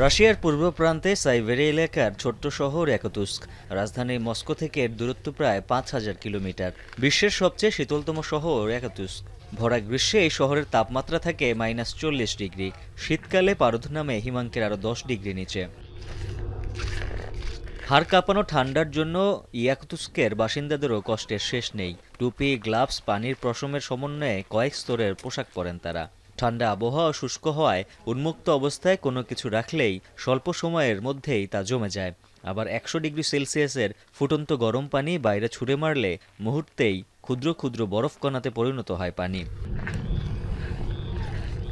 রাশিয়ার পূর্ব প্রান্তে সাইবেরিয়া এলাকার ছোট্ট শহর ইয়াকুতস্ক। রাজধানী মস্কো থেকে এর দূরত্ব প্রায় ৫,০০০ কিলোমিটার। বিশ্বের সবচেয়ে শীতলতম শহর ইয়াকুতস্ক। ভরা গ্রীষ্মে এই শহরের তাপমাত্রা থাকে -৪০ ডিগ্রি। শীতকালে পারদ নামে হিমাঙ্কের আরও ১০ ডিগ্রি নিচে। হাড় কাঁপানো ঠান্ডার জন্য ইয়াকুতস্কের বাসিন্দাদেরও কষ্টের শেষ নেই। টুপি, গ্লাভস, পানির প্রশমের সমন্বয়ে কয়েক স্তরের পোশাক পরেন তারা। ঠান্ডা আবহাওয়া শুষ্ক হওয়ায় উন্মুক্ত অবস্থায় কোনো কিছু রাখলেই স্বল্প সময়ের মধ্যেই তা জমে যায়। আবার ১০০ ডিগ্রি সেলসিয়াসের ফুটন্ত গরম পানি বাইরে ছুঁড়ে মারলে মুহূর্তেই ক্ষুদ্র ক্ষুদ্র বরফকণাতে পরিণত হয় পানি।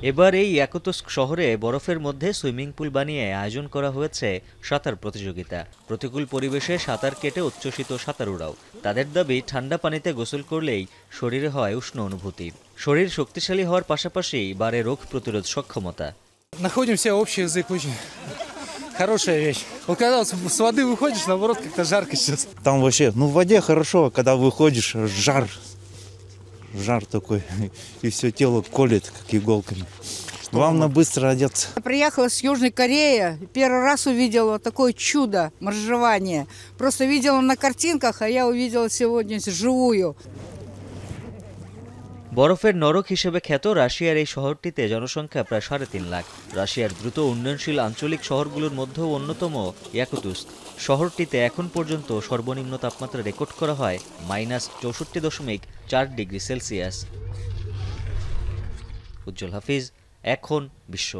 এবার এই ইয়াকুতস্ক শহরে বরফের মধ্যে সুইমিং পুল বানিয়ে আয়োজন করা হয়েছে সাঁতার প্রতিযোগিতা। প্রতিকূল পরিবেশে সাঁতার কেটে উচ্ছ্বসিত সাঁতারুরাও। তাদের দাবি, ঠান্ডা পানিতে গোসল করলেই শরীরে হয় উষ্ণ অনুভূতি। শরীর শক্তিশালী হওয়ার পাশাপাশি বাড়ে রোগ প্রতিরোধ সক্ষমতা। Находимся, общий язык очень хорошая вещь. Вот когда с воды выходишь, наоборот, как-то жарко сейчас. Там вообще, в воде хорошо, когда выходишь, жар такой, и все тело колет, как иголками. Главное быстро одеться. Я приехала с Южной Кореи, первый раз увидела такое чудо моржевания. Просто видела на картинках, а я увидела сегодня живую. বরফের নরক হিসেবে খ্যাত রাশিয়ার এই শহরটিতে জনসংখ্যা প্রায় ৩.৫ লাখ। রাশিয়ার দ্রুত উন্নয়নশীল আঞ্চলিক শহরগুলোর মধ্যেও অন্যতম ইয়াকুতস্ক। শহরটিতে এখন পর্যন্ত সর্বনিম্ন তাপমাত্রা রেকর্ড করা হয় -৬৪.৪ ডিগ্রি সেলসিয়াস। উজ্জ্বল হাফিজ, এখন বিশ্ব।